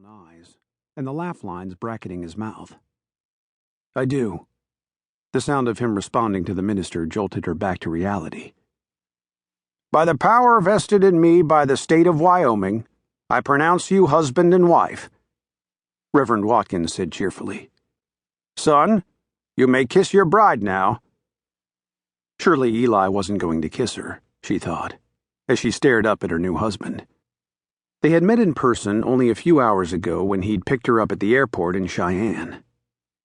eyes and the laugh lines bracketing his mouth. "I do." The sound of him responding to the minister jolted her back to reality. "By the power vested in me by the state of Wyoming, I pronounce you husband and wife," Reverend Watkins said cheerfully. "Son, you may kiss your bride now." Surely Eli wasn't going to kiss her, she thought, as she stared up at her new husband. They had met in person only a few hours ago when he'd picked her up at the airport in Cheyenne.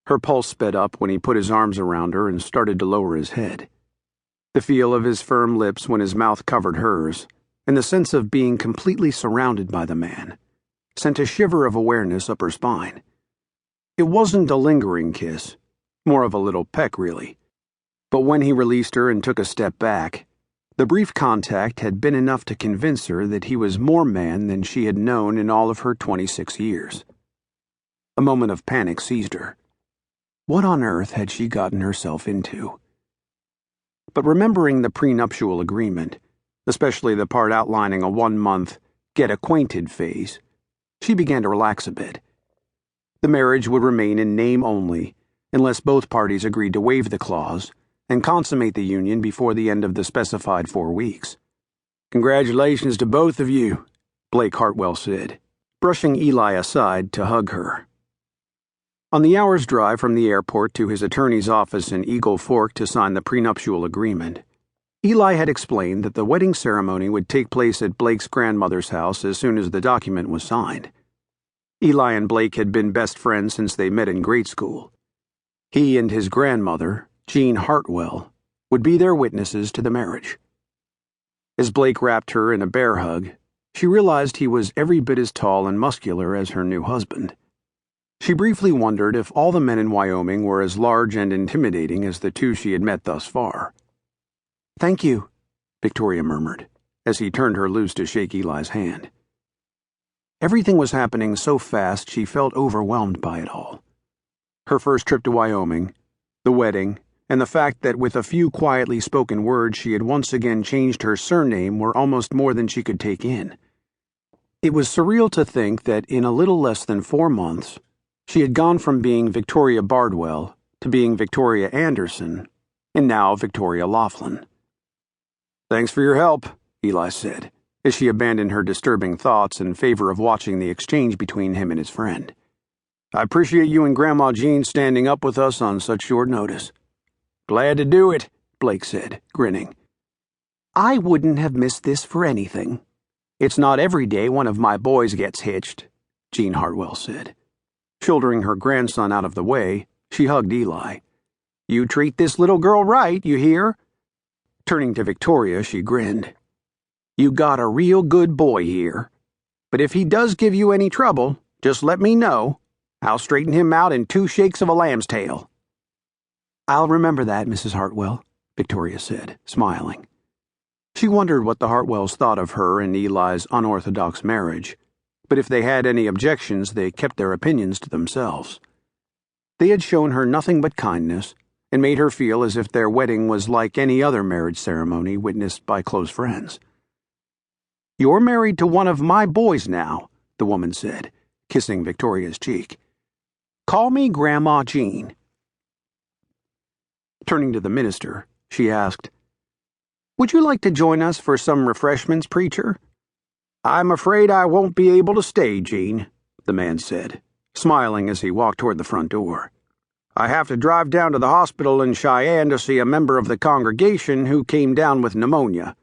Her pulse sped up when he put his arms around her and started to lower his head. The feel of his firm lips when his mouth covered hers, and the sense of being completely surrounded by the man, sent a shiver of awareness up her spine. It wasn't a lingering kiss, more of a little peck, really. But when he released her and took a step back, the brief contact had been enough to convince her that he was more man than she had known in all of her 26 years. A moment of panic seized her. What on earth had she gotten herself into? But remembering the prenuptial agreement, especially the part outlining a 1-month get-acquainted phase, she began to relax a bit. The marriage would remain in name only, unless both parties agreed to waive the clause and consummate the union before the end of the specified 4 weeks. "Congratulations to both of you," Blake Hartwell said, brushing Eli aside to hug her. On the hour's drive from the airport to his attorney's office in Eagle Fork to sign the prenuptial agreement, Eli had explained that the wedding ceremony would take place at Blake's grandmother's house as soon as the document was signed. Eli and Blake had been best friends since they met in grade school. He and his grandmother, Jean Hartwell, would be their witnesses to the marriage. As Blake wrapped her in a bear hug, she realized he was every bit as tall and muscular as her new husband. She briefly wondered if all the men in Wyoming were as large and intimidating as the two she had met thus far. "Thank you," Victoria murmured, as he turned her loose to shake Eli's hand. Everything was happening so fast she felt overwhelmed by it all. Her first trip to Wyoming, the wedding, and the fact that with a few quietly spoken words she had once again changed her surname were almost more than she could take in. It was surreal to think that in a little less than 4 months, she had gone from being Victoria Bardwell to being Victoria Anderson, and now Victoria Laughlin. "Thanks for your help," Eli said, as she abandoned her disturbing thoughts in favor of watching the exchange between him and his friend. "I appreciate you and Grandma Jean standing up with us on such short notice." "Glad to do it," Blake said, grinning. "I wouldn't have missed this for anything. It's not every day one of my boys gets hitched," Jean Hartwell said. Shouldering her grandson out of the way, she hugged Eli. "You treat this little girl right, you hear?" Turning to Victoria, she grinned. "You got a real good boy here. But if he does give you any trouble, just let me know. I'll straighten him out in 2 shakes of a lamb's tail." "I'll remember that, Mrs. Hartwell," Victoria said, smiling. She wondered what the Hartwells thought of her and Eli's unorthodox marriage, but if they had any objections, they kept their opinions to themselves. They had shown her nothing but kindness and made her feel as if their wedding was like any other marriage ceremony witnessed by close friends. "You're married to one of my boys now," the woman said, kissing Victoria's cheek. "Call me Grandma Jean." Turning to the minister, she asked, "Would you like to join us for some refreshments, preacher?" "I'm afraid I won't be able to stay, Jean," the man said, smiling as he walked toward the front door. "I have to drive down to the hospital in Cheyenne to see a member of the congregation who came down with pneumonia."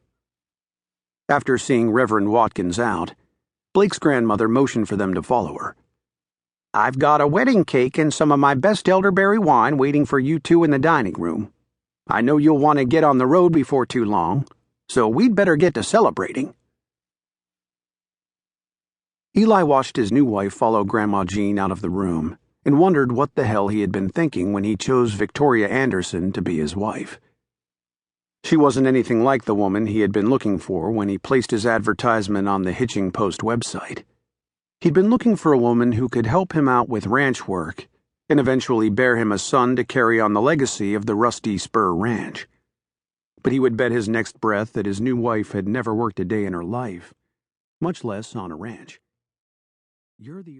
After seeing Reverend Watkins out, Blake's grandmother motioned for them to follow her. "I've got a wedding cake and some of my best elderberry wine waiting for you two in the dining room. I know you'll want to get on the road before too long, so we'd better get to celebrating." Eli watched his new wife follow Grandma Jean out of the room and wondered what the hell he had been thinking when he chose Victoria Anderson to be his wife. She wasn't anything like the woman he had been looking for when he placed his advertisement on the Hitching Post website. He'd been looking for a woman who could help him out with ranch work and eventually bear him a son to carry on the legacy of the Rusty Spur Ranch. But he would bet his next breath that his new wife had never worked a day in her life, much less on a ranch. "You're the